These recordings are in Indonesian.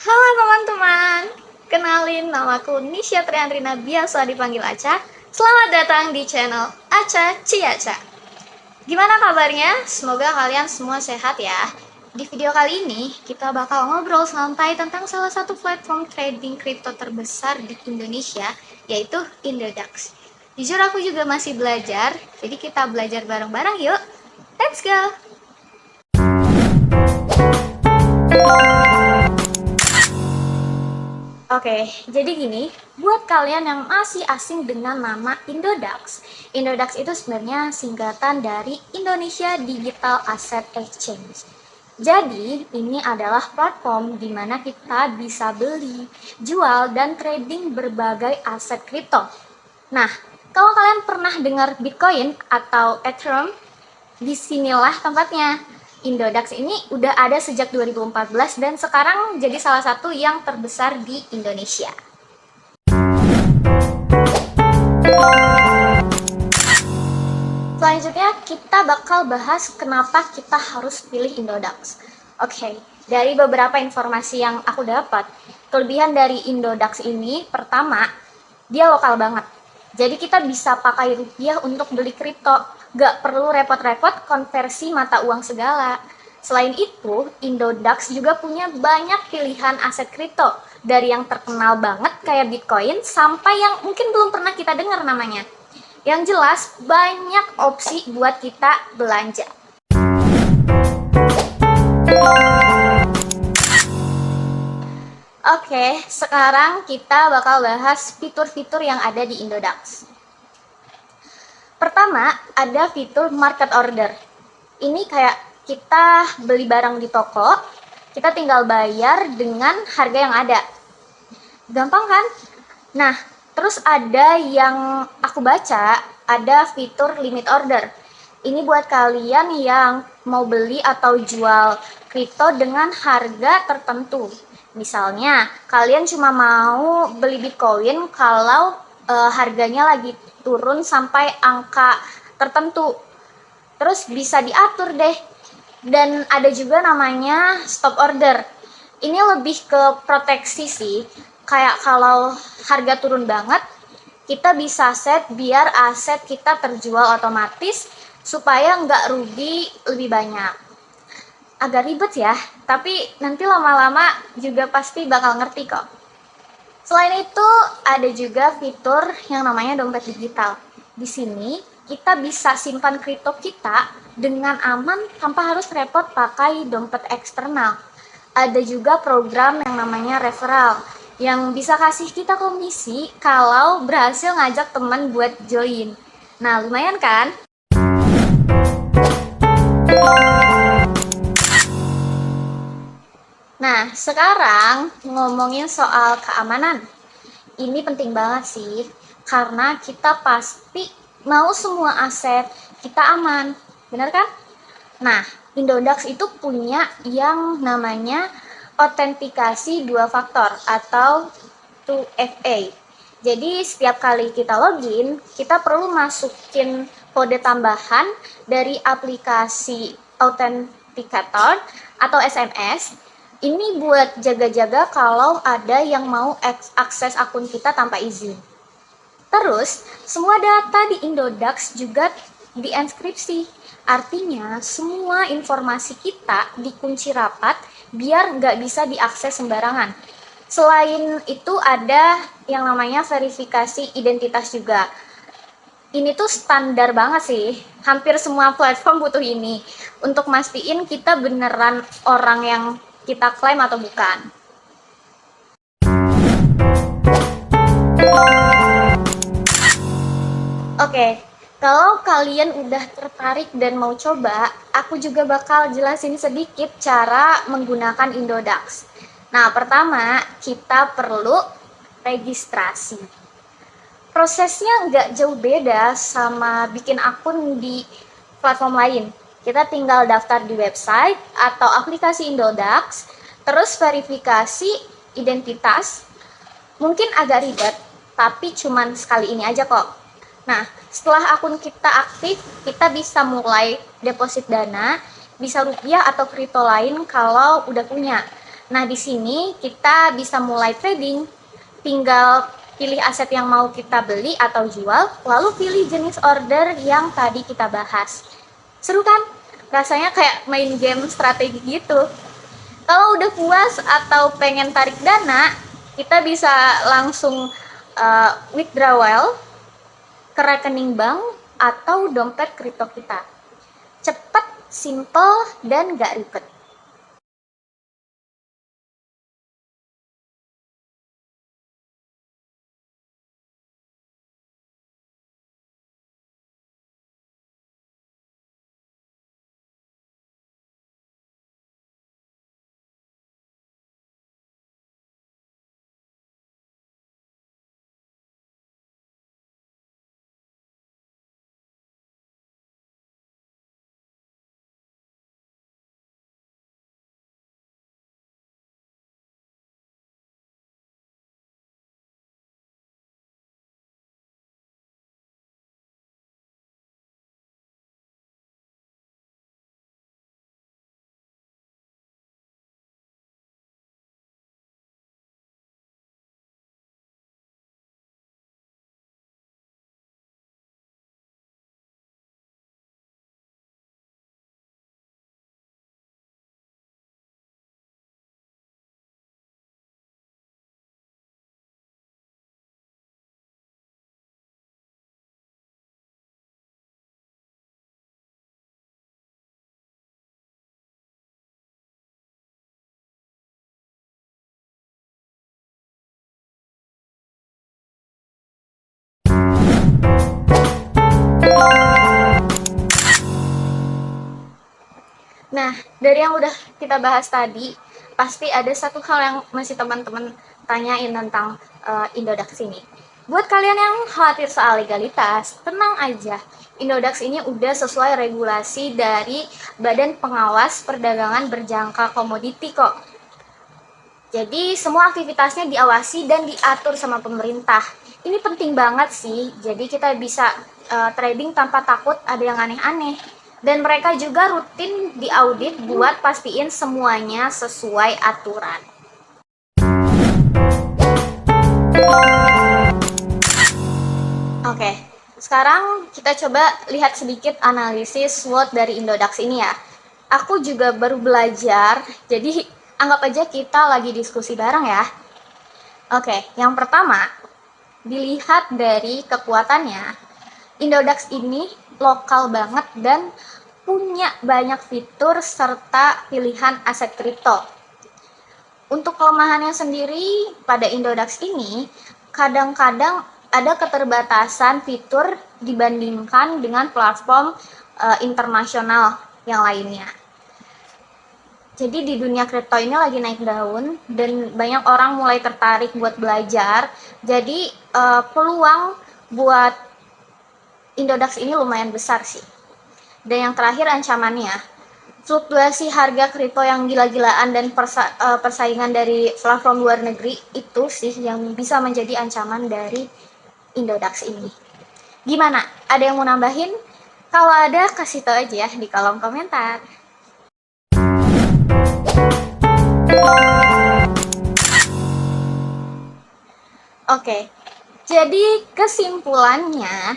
Halo teman-teman, kenalin namaku Nisha Triandrina, biasa dipanggil Aca. Selamat datang di channel Aca Ciaca. Gimana kabarnya? Semoga kalian semua sehat ya. Di video kali ini, kita bakal ngobrol santai tentang salah satu platform trading kripto terbesar di Indonesia, yaitu Indodax. Jujur aku juga masih belajar, jadi kita belajar bareng-bareng yuk. Let's go! Oke, jadi gini, buat kalian yang masih asing dengan nama Indodax, Indodax itu sebenarnya singkatan dari Indonesia Digital Asset Exchange. Jadi, ini adalah platform di mana kita bisa beli, jual, dan trading berbagai aset kripto. Nah, kalau kalian pernah dengar Bitcoin atau Ethereum, disinilah tempatnya. Indodax ini udah ada sejak 2014 dan sekarang jadi salah satu yang terbesar di Indonesia. Selanjutnya kita bakal bahas kenapa kita harus pilih Indodax. Oke, dari beberapa informasi yang aku dapat, kelebihan dari Indodax ini pertama, dia lokal banget. Jadi kita bisa pakai rupiah untuk beli kripto, gak perlu repot-repot konversi mata uang segala. Selain itu, Indodax juga punya banyak pilihan aset kripto, dari yang terkenal banget kayak Bitcoin sampai yang mungkin belum pernah kita dengar namanya. Yang jelas, banyak opsi buat kita belanja. Oke, sekarang kita bakal bahas fitur-fitur yang ada di Indodax. Pertama, ada fitur market order. Ini kayak kita beli barang di toko, kita tinggal bayar dengan harga yang ada. Gampang kan? Nah, terus ada yang aku baca, ada fitur limit order. Ini buat kalian yang mau beli atau jual kripto dengan harga tertentu. Misalnya, kalian cuma mau beli Bitcoin kalau harganya lagi turun sampai angka tertentu. Terus bisa diatur deh. Dan ada juga namanya stop order. Ini lebih ke proteksi sih. Kayak kalau harga turun banget, kita bisa set biar aset kita terjual otomatis supaya nggak rugi lebih banyak. Agak ribet ya, tapi nanti lama-lama juga pasti bakal ngerti kok. Selain itu, ada juga fitur yang namanya dompet digital. Di sini, kita bisa simpan kripto kita dengan aman tanpa harus repot pakai dompet eksternal. Ada juga program yang namanya referral, yang bisa kasih kita komisi kalau berhasil ngajak teman buat join. Nah, lumayan kan? Nah, sekarang ngomongin soal keamanan. Ini penting banget sih, karena kita pasti mau semua aset kita aman, benar kan? Nah, Indodax itu punya yang namanya autentikasi 2 faktor atau 2FA. Jadi setiap kali kita login, kita perlu masukin kode tambahan dari aplikasi Authenticator atau SMS. Ini buat jaga-jaga kalau ada yang mau akses akun kita tanpa izin. Terus, semua data di Indodax juga dienkripsi. Artinya, semua informasi kita dikunci rapat biar nggak bisa diakses sembarangan. Selain itu, ada yang namanya verifikasi identitas juga. Ini tuh standar banget sih. Hampir semua platform butuh ini untuk mastiin kita beneran orang yang kita klaim atau bukan. Oke, kalau kalian udah tertarik dan mau coba, aku juga bakal jelasin sedikit cara menggunakan Indodax. Nah, pertama kita perlu registrasi. Prosesnya nggak jauh beda sama bikin akun di platform lain. Kita tinggal daftar di website atau aplikasi Indodax, terus verifikasi identitas. Mungkin agak ribet, tapi cuman sekali ini aja kok. Nah, setelah akun kita aktif, kita bisa mulai deposit dana, bisa rupiah atau kripto lain kalau udah punya. Nah, di sini kita bisa mulai trading. Tinggal pilih aset yang mau kita beli atau jual, lalu pilih jenis order yang tadi kita bahas. Seru kan? Rasanya kayak main game strategi gitu. Kalau udah puas atau pengen tarik dana, kita bisa langsung withdrawal ke rekening bank atau dompet kripto kita. Cepet, simple, dan gak ribet. Nah, dari yang udah kita bahas tadi, pasti ada satu hal yang masih teman-teman tanyain tentang Indodax ini. Buat kalian yang khawatir soal legalitas, tenang aja. Indodax ini udah sesuai regulasi dari Badan Pengawas Perdagangan Berjangka Komoditi kok. Jadi semua aktivitasnya diawasi dan diatur sama pemerintah. Ini penting banget sih, jadi kita bisa trading tanpa takut ada yang aneh-aneh. Dan mereka juga rutin diaudit buat pastiin semuanya sesuai aturan. Oke, sekarang kita coba lihat sedikit analisis SWOT dari Indodax ini ya. Aku juga baru belajar, jadi anggap aja kita lagi diskusi bareng ya. Oke, yang pertama, dilihat dari kekuatannya. Indodax ini lokal banget dan punya banyak fitur serta pilihan aset kripto. Untuk kelemahannya sendiri pada Indodax ini, kadang-kadang ada keterbatasan fitur dibandingkan dengan platform internasional yang lainnya. Jadi di dunia kripto ini lagi naik daun dan banyak orang mulai tertarik buat belajar. Jadi peluang buat Indodax ini lumayan besar sih. Dan yang terakhir ancamannya, fluktuasi harga kripto yang gila-gilaan dan persaingan dari platform luar negeri itu sih yang bisa menjadi ancaman dari Indodax ini. Gimana? Ada yang mau nambahin? Kalau ada, kasih tau aja ya di kolom komentar. Oke, jadi kesimpulannya,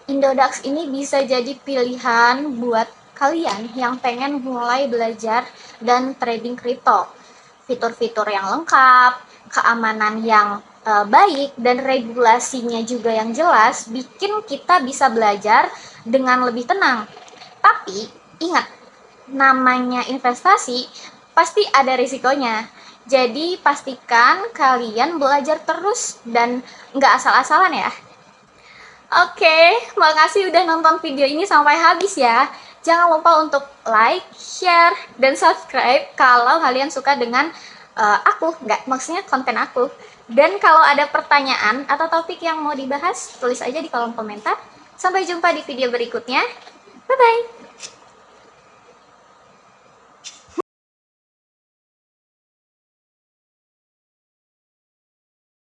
Indodax ini bisa jadi pilihan buat kalian yang pengen mulai belajar dan trading kripto. Fitur-fitur yang lengkap, keamanan yang baik, dan regulasinya juga yang jelas bikin kita bisa belajar dengan lebih tenang. Tapi ingat, namanya investasi pasti ada risikonya. Jadi pastikan kalian belajar terus dan nggak asal-asalan ya. Oke, makasih udah nonton video ini sampai habis ya. Jangan lupa untuk like, share, dan subscribe kalau kalian suka dengan maksudnya konten aku. Dan kalau ada pertanyaan atau topik yang mau dibahas, tulis aja di kolom komentar. Sampai jumpa di video berikutnya. Bye-bye!